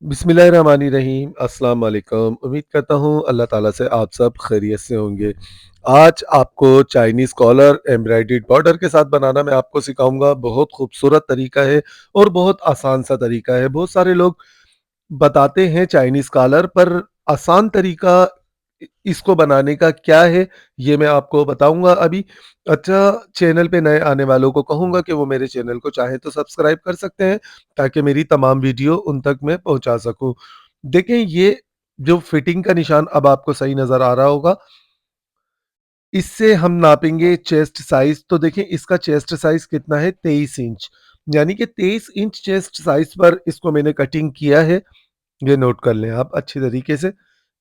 बिस्मिल्लाहिर्रहमानिर्रहीम, अस्सलाम वालेकुम। उम्मीद करता हूँ अल्लाह ताला से आप सब खैरियत से होंगे। आज आपको चाइनीज़ कॉलर एम्ब्रॉयडर्ड बॉर्डर के साथ बनाना मैं आपको सिखाऊँगा। बहुत खूबसूरत तरीका है और बहुत आसान सा तरीका है। बहुत सारे लोग बताते हैं चाइनीज़ कॉलर पर आसान तरीका इसको बनाने का क्या है, ये मैं आपको बताऊँगा अभी। अच्छा, चैनल पे नए आने वालों को कहूँगा कि वो मेरे चैनल को चाहे तो सब्सक्राइब कर सकते हैं, ताकि मेरी तमाम वीडियो उन तक मैं पहुँचा सकूँ। देखें, ये जो फिटिंग का निशान अब आपको सही नज़र आ रहा होगा, इससे हम नापेंगे चेस्ट साइज़। तो देखें, इसका चेस्ट साइज़ कितना है, 23 इंच। यानी कि 23 इंच चेस्ट साइज़ पर इसको मैंने कटिंग किया है। ये नोट कर लें आप अच्छी तरीके से।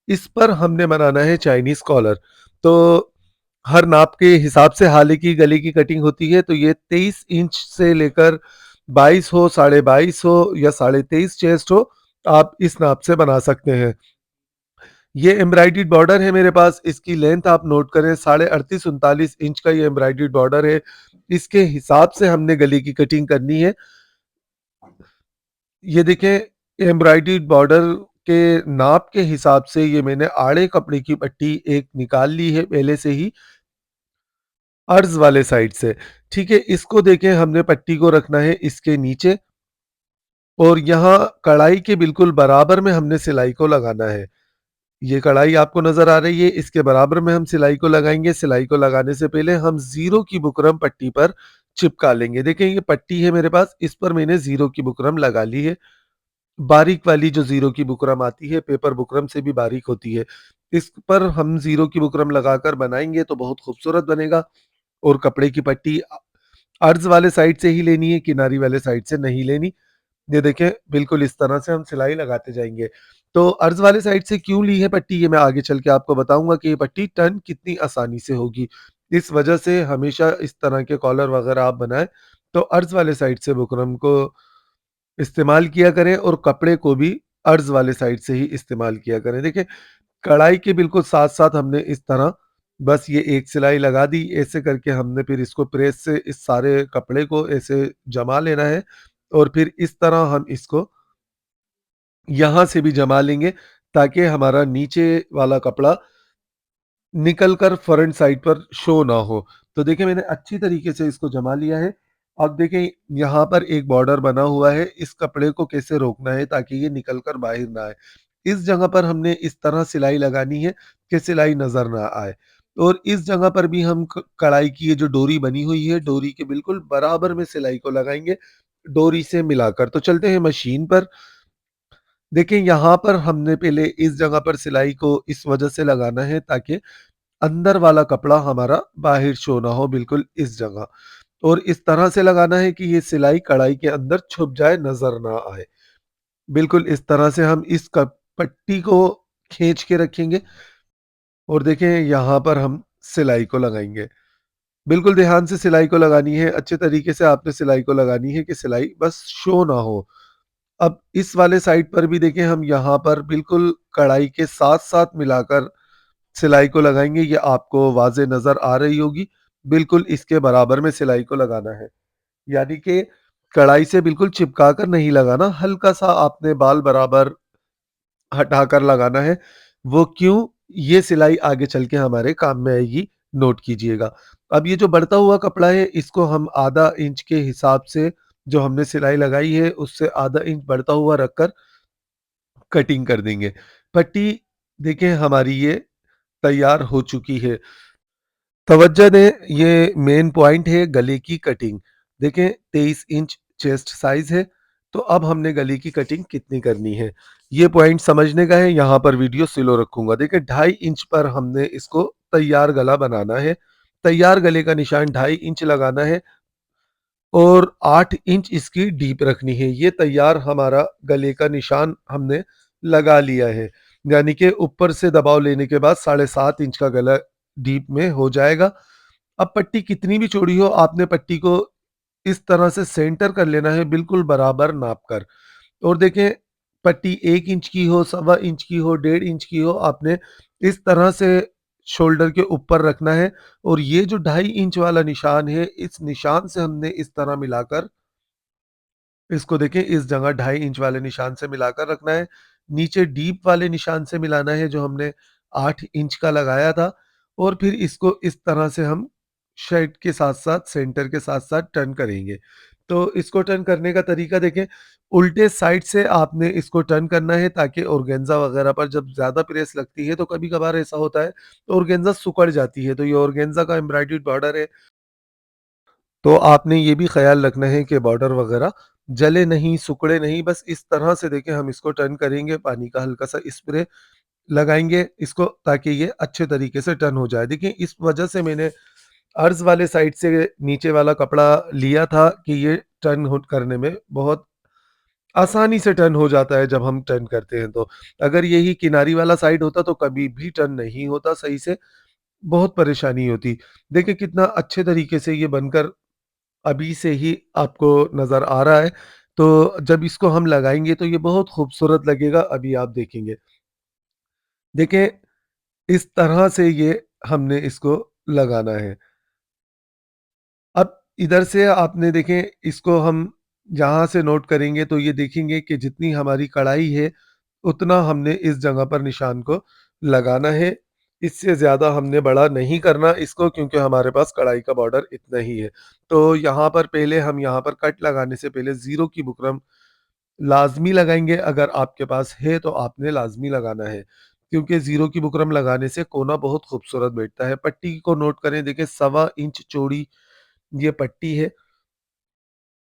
इस पर हमने बनाना है चाइनीज़ कॉलर। तो हर नाप के हिसाब से हाले की गले की कटिंग होती है, तो ये 23 इंच से लेकर 22 हो, साढ़े 22 हो या साढ़े 23 चेस्ट हो, आप इस नाप से बना सकते हैं। ये एम्ब्रॉयडर्ड बॉर्डर है मेरे पास, इसकी लेंथ आप नोट करें, साढ़े 38-39 इंच का ये एम्ब्रॉयडर्ड बॉर्डर है। इसके हिसाब से हमने गले की कटिंग करनी है। ये देखें, एम्ब्रॉयडर्ड बॉर्डर के नाप के हिसाब से ये मैंने आड़े कपड़े की पट्टी एक निकाल ली है पहले से ही, अर्ज वाले साइड से। ठीक है, इसको देखें, हमने पट्टी को रखना है इसके नीचे और यहाँ कढ़ाई के बिल्कुल बराबर में हमने सिलाई को लगाना है। ये कढ़ाई आपको नज़र आ रही है, इसके बराबर में हम सिलाई को लगाएँगे। सिलाई को लगाने से पहले हम ज़ीरो की बुकरम पट्टी पर चिपका लेंगे। देखें, ये पट्टी है मेरे पास, इस पर मैंने ज़ीरो की बुकरम लगा ली है। बारीक वाली जो ज़ीरो की बुकरम आती है, पेपर बुकरम से भी बारीक होती है। इस पर हम ज़ीरो की बुकरम लगाकर बनाएँगे तो बहुत खूबसूरत बनेगा। और कपड़े की पट्टी अर्ज़ वाले साइड से ही लेनी है, किनारी वाले साइड से नहीं लेनी। ये देखें, बिल्कुल इस तरह से हम सिलाई लगाते जाएँगे। तो अर्ज़ वाले साइड से क्यों ली है पट्टी, ये मैं आगे चल के आपको बताऊँगा कि ये पट्टी टर्न कितनी आसानी से होगी। इस वजह से हमेशा इस तरह के कॉलर वगैरह आप बनाएँ, तो अर्ज़ वाले साइड से बुकरम को इस्तेमाल किया करें और कपड़े को भी अर्ज़ वाले साइड से ही इस्तेमाल किया करें। देखिए, कढ़ाई के बिल्कुल साथ-साथ हमने इस तरह बस ये एक सिलाई लगा दी, ऐसे करके हमने फिर इसको प्रेस से इस सारे कपड़े को ऐसे जमा लेना है और फिर इस तरह हम इसको यहाँ से भी जमा लेंगे, ताकि हमारा नीचे वाला कपड़ा निकल कर फ्रंट साइड पर शो ना हो। तो देखिए, मैंने अच्छी तरीके से इसको जमा लिया है। अब देखें, यहाँ पर एक बॉर्डर बना हुआ है, इस कपड़े को कैसे रोकना है ताकि ये निकल कर बाहर ना आए। इस जगह पर हमने इस तरह सिलाई लगानी है कि सिलाई नज़र ना आए। और इस जगह पर भी हम कढ़ाई की ये जो डोरी बनी हुई है, डोरी के बिल्कुल बराबर में सिलाई को लगाएँगे, डोरी से मिलाकर। तो चलते हैं मशीन पर। देखिए, यहाँ पर हमने पहले इस जगह पर सिलाई को इस वजह से लगाना है ताकि अंदर वाला कपड़ा हमारा बाहर शो ना हो, बिल्कुल इस जगह। और इस तरह से लगाना है कि ये सिलाई कढ़ाई के अंदर छुप जाए, नज़र ना आए। बिल्कुल इस तरह से हम इस पट्टी को खींच के रखेंगे और देखें, यहाँ पर हम सिलाई को लगाएँगे। बिल्कुल ध्यान से सिलाई को लगानी है, अच्छे तरीके से आपने सिलाई को लगानी है कि सिलाई बस शो ना हो। अब इस वाले साइड पर भी देखें, हम यहाँ पर बिल्कुल कढ़ाई के साथ-साथ मिलाकर सिलाई को लगाएँगे, ये आपको वाज़ेह नज़र आ रही होगी। बिल्कुल इसके बराबर में सिलाई को लगाना है। यानी कि कढ़ाई से बिल्कुल चिपका कर नहीं लगाना, हल्का-सा आपने बाल बराबर हटाकर लगाना है। वो क्यों? ये सिलाई आगे चल के हमारे काम में आएगी, नोट कीजिएगा। अब ये जो बढ़ता हुआ कपड़ा है, इसको हम आधा इंच के हिसाब से जो हमने सिलाई लगाई है, उससे आधा इंच बढ़ता हुआ रखकर कटिंग कर देंगे। पट्टी देखें, हमारी ये तैयार हो चुकी है। तवज्जो दें, ये मेन पॉइंट है गले की कटिंग। देखें, 23 इंच चेस्ट साइज़ है, तो अब हमने गले की कटिंग कितनी करनी है, ये पॉइंट समझने का है। यहाँ पर वीडियो स्लो रखूँगा। देखिए, 2.5 इंच पर हमने इसको तैयार गला बनाना है। तैयार गले का निशान 2.5 इंच लगाना है और 8 इंच इसकी डीप रखनी है। ये तैयार हमारा गले का निशान हमने लगा लिया है। यानी कि ऊपर से दबाव लेने के बाद 7.5 इंच का गला डीप में हो जाएगा। अब पट्टी कितनी भी चौड़ी हो, आपने पट्टी को इस तरह से सेंटर कर लेना है, बिल्कुल बराबर नाप कर। और देखें, पट्टी 1 इंच की हो, सवा इंच की हो, 1.5 इंच की हो, आपने इस तरह से शोल्डर के ऊपर रखना है। और ये जो 2.5 इंच वाला निशान है, इस निशान से हमने इस तरह मिलाकर इसको देखें इस जगह 2.5 इंच वाले निशान से मिलाकर रखना है। नीचे डीप वाले निशान से मिलाना है जो हमने 8 इंच का लगाया था और फिर इसको इस तरह से हम शेड के साथ-साथ सेंटर के साथ-साथ टर्न करेंगे। तो इसको टर्न करने का तरीका देखें, उल्टे साइड से आपने इसको टर्न करना है ताकि ऑर्गेन्ज़ा वगैरह पर जब ज़्यादा प्रेस लगती है तो कभी-कभार ऐसा होता है, तो ऑर्गेन्ज़ा सिकुड़ जाती है। तो ये ऑर्गेन्ज़ा का एम्ब्रॉयडर्ड बॉर्डर है, तो आपने ये भी ख़्याल रखना है कि बॉर्डर वग़ैरह जले नहीं, सिकुड़े नहीं, बस इस तरह से देखिए हम इसको टर्न करेंगे, पानी का हल्का-सा स्प्रे लगाएँगे इसको ताकि ये अच्छे तरीके से टर्न हो जाए। देखिए इस वजह से मैंने अर्ज़ वाले साइड से नीचे वाला कपड़ा लिया था कि ये टर्न हो करने में बहुत आसानी से टर्न हो जाता है जब हम टर्न करते हैं तो। अगर यही किनारी वाला साइड होता तो कभी भी टर्न नहीं होता सही से, बहुत परेशानी होती। देखिए कितना अच्छे तरीके से ये बनकर अभी से ही आपको नज़र आ रहा है। तो जब इसको हम लगाएँगे तो ये बहुत खूबसूरत लगेगा, अभी आप देखेंगे। देखिए इस तरह से ये हमने इसको लगाना है। अब इधर से आपने देखें इसको हम यहाँ से नोट करेंगे तो ये देखेंगे कि जितनी हमारी कढ़ाई है, उतना हमने इस जगह पर निशान को लगाना है। इससे ज़्यादा हमने बड़ा नहीं करना इसको क्योंकि हमारे पास कढ़ाई का बॉर्डर इतना ही है। तो यहाँ पर पहले हम यहाँ पर कट लगाने से पहले ज़ीरो की बुकरम लाज़मी लगाएँगे, अगर आपके पास है तो आपने लाज़मी लगाना है। क्योंकि ज़ीरो की बुकरम लगाने से कोना बहुत खूबसूरत बैठता है। पट्टी को नोट करें, देखिए सवा इंच चौड़ी ये पट्टी है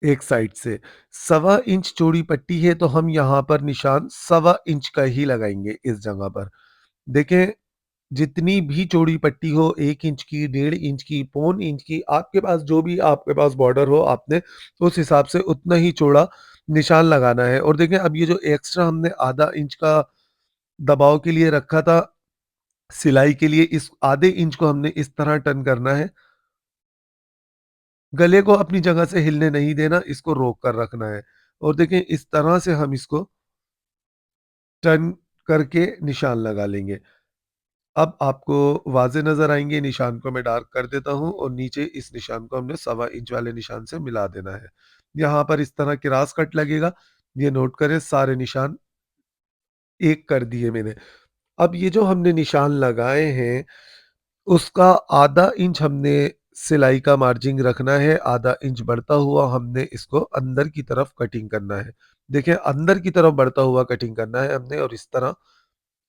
एक साइड से। सवा इंच चौड़ी पट्टी है तो हम यहाँ पर निशान सवा इंच का ही लगाएँगे इस जगह पर। देखें जितनी भी चौड़ी पट्टी हो 1 इंच की, 1.5 इंच की, पौन इंच की, आपके पास जो भी आपके पास बॉर्डर हो आपने उस हिसाब से उतना ही चौड़ा निशान लगाना है। और देखें अब ये जो एक्स्ट्रा हमने आधा इंच का दबाव के लिए रखा था, सिलाई के लिए इस आधे इंच को हमने इस तरह टर्न करना है। गले को अपनी जगह से हिलने नहीं देना, इसको रोक कर रखना है। और देखें इस तरह से हम इसको टर्न करके निशान लगा लेंगे। अब आपको वाज़ेह नज़र आएँगे, निशान को मैं डार्क कर देता हूँ और नीचे इस निशान को हमने सवा इंच वाले निशान से मिला देना है। यहाँ पर इस तरह क्रॉस कट लगेगा, ये नोट करें सारे निशान एक कर दिए मैंने। अब ये जो हमने निशान लगाए हैं, उसका आधा इंच हमने सिलाई का मार्जिन रखना है, आधा इंच बढ़ता हुआ हमने इसको अंदर की तरफ कटिंग करना है। देखिए अंदर की तरफ बढ़ता हुआ कटिंग करना है हमने और इस तरह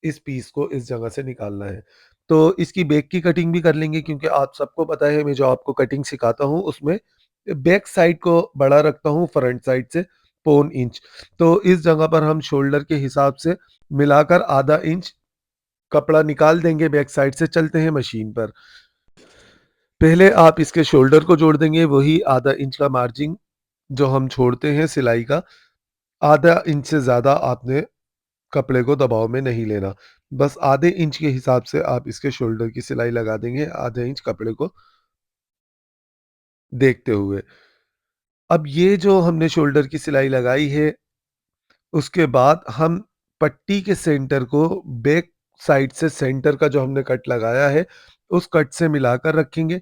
इस पीस को इस जगह से निकालना है। तो इसकी बैक की कटिंग भी कर लेंगे क्योंकि आप सबको पता है मैं जो आपको कटिंग सिखाता हूँ उसमें बैक साइड को बड़ा रखता हूँ फ्रंट साइड से पौन इंच। तो इस जगह पर हम शोल्डर के हिसाब से मिलाकर आधा इंच कपड़ा निकाल देंगे बैक साइड से। चलते हैं मशीन पर। पहले आप इसके शोल्डर को जोड़ देंगे, वही आधा इंच का मार्जिन जो हम छोड़ते हैं सिलाई का, आधा इंच से ज़्यादा आपने कपड़े को दबाव में नहीं लेना। बस आधे इंच के हिसाब से आप इसके शोल्डर की सिलाई लगा देंगे, आधे इंच कपड़े को देखते हुए। अब ये जो हमने शोल्डर की सिलाई लगाई है, उसके बाद हम पट्टी के सेंटर को बैक साइड से सेंटर का जो हमने कट लगाया है, उस कट से मिलाकर रखेंगे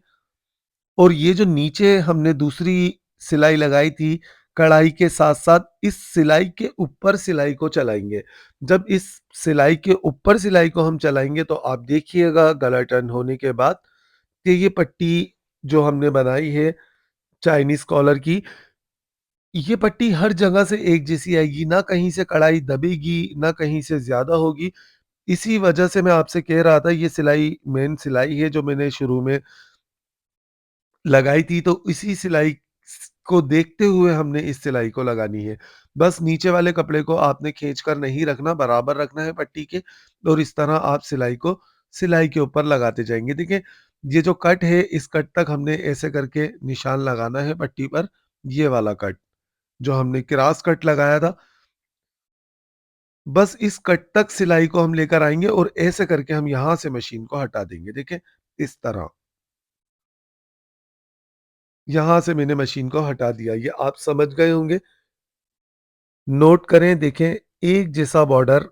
और ये जो नीचे हमने दूसरी सिलाई लगाई थी, कढ़ाई के साथ-साथ इस सिलाई के ऊपर सिलाई को चलाएँगे। जब इस सिलाई के ऊपर सिलाई को हम चलाएँगे तो आप देखिएगा गला टर्न होने के बाद कि ये पट्टी जो हमने बनाई है चाइनीज़ कॉलर की, ये पट्टी हर जगह से एक जैसी आएगी, ना कहीं से कढ़ाई दबेगी, ना कहीं से ज़्यादा होगी। इसी वजह से मैं आपसे कह रहा था ये सिलाई मेन सिलाई है जो मैंने शुरू में लगाई थी, तो इसी सिलाई को देखते हुए हमने इस सिलाई को लगानी है। बस नीचे वाले कपड़े को आपने खींच कर नहीं रखना, बराबर रखना है पट्टी के और इस तरह आप सिलाई को सिलाई के ऊपर लगाते जाएँगे। देखिए, ये जो कट है, इस कट तक हमने ऐसे करके निशान लगाना है पट्टी पर, ये वाला कट, जो हमने क्रॉस कट लगाया था, बस इस कट तक सिलाई को हम लेकर आएँगे और ऐसे करके हम यहाँ से मशीन को हटा देंगे। देखिए, इस तरह। यहाँ से मैंने मशीन को हटा दिया, ये आप समझ गए होंगे। नोट करें, देखें एक जैसा बॉर्डर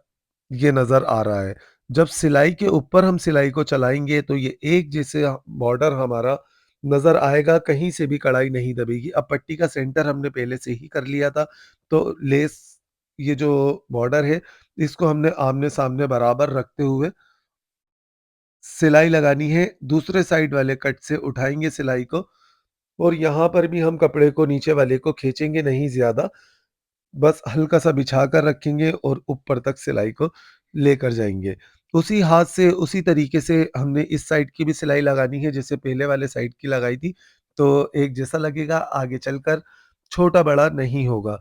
ये नज़र आ रहा है। जब सिलाई के ऊपर हम सिलाई को चलाएँगे तो ये एक जैसे बॉर्डर हमारा नज़र आएगा, कहीं से भी कढ़ाई नहीं दबेगी। अब पट्टी का सेंटर हमने पहले से ही कर लिया था, तो लेस ये जो बॉर्डर है, इसको हमने आमने-सामने बराबर रखते हुए सिलाई लगानी है। दूसरे साइड वाले कट से उठाएँगे सिलाई को और यहाँ पर भी हम कपड़े को नीचे वाले को खींचेंगे नहीं ज़्यादा, बस हल्का-सा बिछा कर रखेंगे और ऊपर तक सिलाई को लेकर जाएँगे। उसी हाथ से, उसी तरीके से हमने इस साइड की भी सिलाई लगानी है, जैसे पहले वाले साइड की लगाई थी, तो एक जैसा लगेगा, आगे चलकर छोटा-बड़ा नहीं होगा।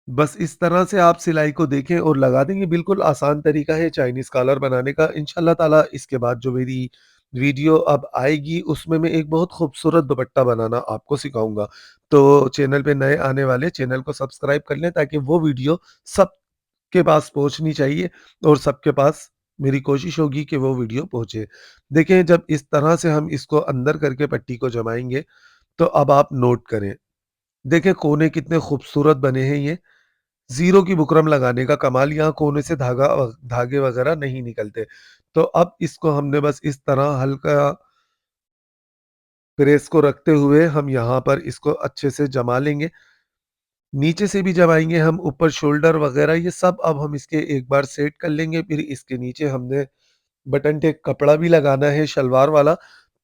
बस इस तरह से आप सिलाई को देखें और लगा देंगे, बिल्कुल आसान तरीका है चाइनीज़ कॉलर बनाने का। इंशाअल्लाह ताला इसके बाद जो मेरी वीडियो अब आएगी, उसमें मैं एक बहुत खूबसूरत दुपट्टा बनाना आपको सिखाऊँगा। तो चैनल पे नए आने वाले चैनल को सब्सक्राइब कर लें, ताकि वो वीडियो सबके पास पहुँचनी चाहिए और सबके पास मेरी कोशिश होगी कि वो वीडियो पहुँचे। देखें, जब इस तरह से हम इसको अंदर करके पट्टी को जमाएँगे, तो अब आप नोट करें। देखें कोने कितने खूबसूरत बने हैं ये। ज़ीरो की बुकरम लगाने का कमाल, यहाँ कोने से धागे वगैरह नहीं निकलते। तो अब इसको हमने बस इस तरह हल्का प्रेस को रखते हुए हम यहाँ पर इसको अच्छे से जमा लेंगे। नीचे से भी जमाएँगे हम, ऊपर शोल्डर वगैरह ये सब अब हम इसके एक बार सेट कर लेंगे। फिर इसके नीचे हमने बटन टेक कपड़ा भी लगाना है शलवार वाला,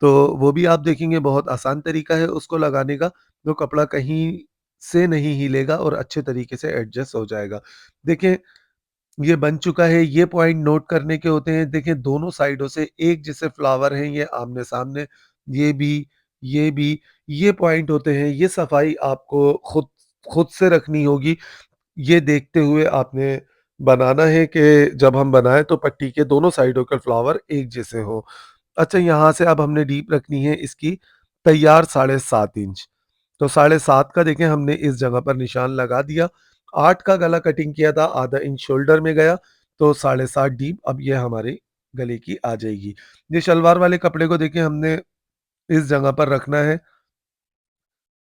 तो वो भी आप देखेंगे, बहुत आसान तरीका है उसको लगाने का। तो कपड़ा कहीं से नहीं हिलेगा और अच्छे तरीके से एडजस्ट हो जाएगा। देखें, ये बन चुका है, ये पॉइंट नोट करने के होते हैं। देखिए दोनों साइडों से एक जैसे फ्लावर हैं ये आमने-सामने, ये भी, ये भी, ये पॉइंट होते हैं। ये सफाई आपको खुद खुद से रखनी होगी। ये देखते हुए आपने बनाना है कि जब हम बनाएँ तो पट्टी के दोनों साइडों के फ्लावर एक जैसे हों। अच्छा, यहाँ से अब हमने डीप रखनी है इसकी तैयार 7.5 इंच। तो 7.5 का देखें हमने इस जगह पर निशान लगा दिया। 8 का गला कटिंग किया था, आधा इंच शोल्डर में गया, तो 7.5 डीप अब ये हमारे गले की आ जाएगी। ये शलवार वाले कपड़े को देखिए हमने इस जगह पर रखना है,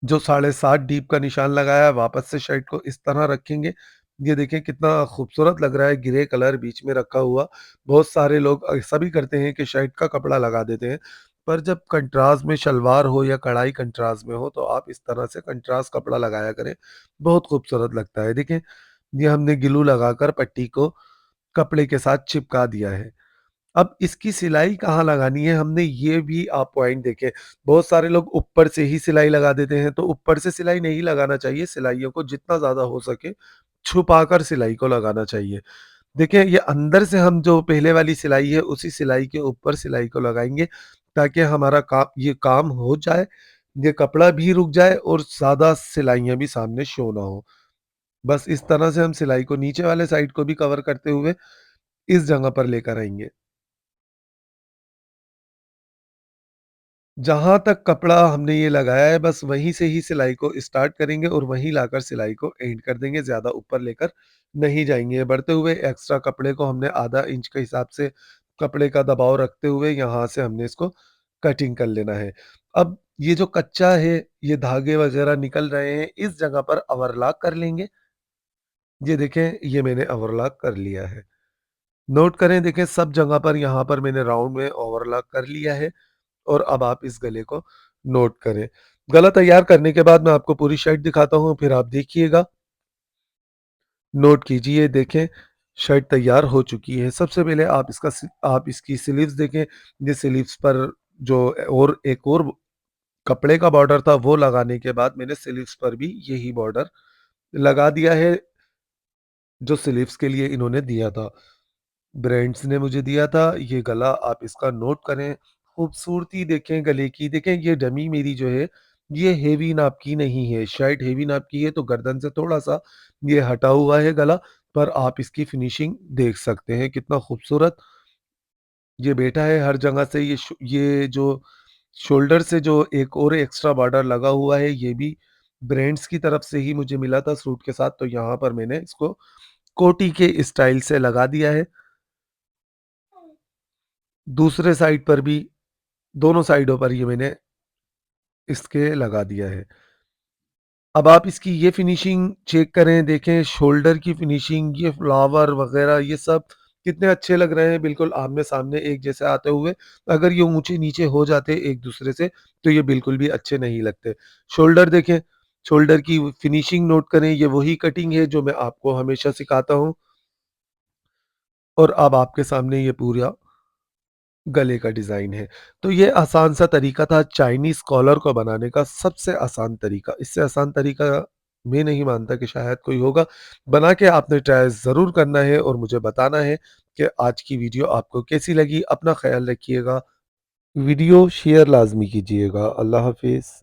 जो 7.5 डीप का निशान लगाया है, वापस से शर्ट को इस तरह रखेंगे। ये देखें कितना खूबसूरत लग रहा है, ग्रे कलर बीच में रखा हुआ। बहुत सारे लोग ऐसा भी करते हैं कि शर्ट का कपड़ा लगा देते हैं, पर जब कंट्रास्ट में शलवार हो या कढ़ाई कंट्रास्ट में हो, तो आप इस तरह से कंट्रास्ट कपड़ा लगाया करें, बहुत खूबसूरत लगता है। देखें, ये हमने ग्लू लगाकर पट्टी को कपड़े के साथ चिपका दिया है। अब इसकी सिलाई कहाँ लगानी है, हमने ये भी आप पॉइंट देखें। बहुत सारे लोग ऊपर से ही सिलाई लगा देते हैं, तो ऊपर से सिलाई नहीं लगाना चाहिए। सिलाइयों को जितना ज़्यादा हो सके छुपाकर सिलाई को लगाना चाहिए। देखिए, ये अंदर से हम जो पहले वाली सिलाई है, उसी सिलाई के ऊपर सिलाई को लगाएँगे, ताकि हमारा ये काम हो जाए, ये कपड़ा भी रुक जाए और ज़्यादा सिलाइयाँ भी सामने शो ना हो। बस इस तरह से हम सिलाई को नीचे वाले साइड को भी कवर करते हुए इस जगह पर लेकर आएँगे। जहाँ तक कपड़ा हमने ये लगाया है, बस वहीं से ही सिलाई को स्टार्ट करेंगे और वहीं लाकर सिलाई को एंड कर देंगे, ज़्यादा ऊपर लेकर नहीं जाएँगे। बढ़ते हुए एक्स्ट्रा कपड़े को हमने आधा इंच के हिसाब से कपड़े का दबाव रखते हुए यहाँ से हमने इसको कटिंग कर लेना है। अब ये जो कच्चा है, ये धागे वगैरह निकल रहे हैं, इस जगह पर ओवरलॉक कर लेंगे। ये देखें, ये मैंने ओवरलॉक कर लिया है। नोट करें, देखें सब जगह पर यहाँ पर मैंने राउंड में ओवरलॉक कर लिया है। और अब आप इस गले को नोट करें। गला तैयार करने के बाद मैं आपको पूरी शर्ट दिखाता हूँ, फिर आप देखिएगा, नोट कीजिए, देखें शर्ट तैयार हो चुकी है। सबसे पहले आप इसकी स्लीव्स देखें, ये स्लीव्स पर जो और एक और कपड़े का बॉर्डर था, वो लगाने के बाद मैंने स्लीव्स पर भी यही बॉर्डर लगा दिया है, जो स्लीव्स के लिए इन्होंने दिया था। ब्रांड्स ने मुझे दिया था। ये गला आप इसका नोट करें, खूबसूरती देखें गले की। देखें, ये डमी मेरी जो है, ये हेवी नाप की नहीं है। शर्ट हेवी नाप की है, तो गर्दन से थोड़ा-सा ये हटा हुआ है गला, पर आप इसकी फिनिशिंग देख सकते हैं, कितना खूबसूरत ये बैठा है हर जगह से। ये जो शोल्डर से जो एक और एक्स्ट्रा बॉर्डर लगा हुआ है, ये भी ब्रांड्स की तरफ से ही मुझे मिला था सूट के साथ, तो यहाँ पर मैंने इसको कोटी के स्टाइल से लगा दिया है। दूसरे साइड पर भी, दोनों साइडों पर ये मैंने इसके लगा दिया है। अब आप इसकी ये फिनिशिंग चेक करें, देखें शोल्डर की फिनिशिंग, ये फ्लावर वगैरह ये सब कितने अच्छे लग रहे हैं बिल्कुल आमने-सामने एक जैसे आते हुए। अगर ये ऊँचे-नीचे हो जाते एक-दूसरे से तो ये बिल्कुल भी अच्छे नहीं लगते। शोल्डर देखें, शोल्डर की फिनिशिंग नोट करें, ये वही कटिंग है जो मैं आपको हमेशा सिखाता हूँ और अब आपके सामने ये पूरा गले का डिज़ाइन है। तो ये आसान सा तरीका था चाइनीज़ कॉलर को बनाने का सबसे आसान तरीका। इससे आसान तरीका मैं नहीं मानता कि शायद कोई होगा। बना के आपने ट्राई ज़रूर करना है और मुझे बताना है कि आज की वीडियो आपको कैसी लगी। अपना ख़्याल रखिएगा। वीडियो शेयर लाज़मी कीजिएगा। अल्लाह हाफ़िज़।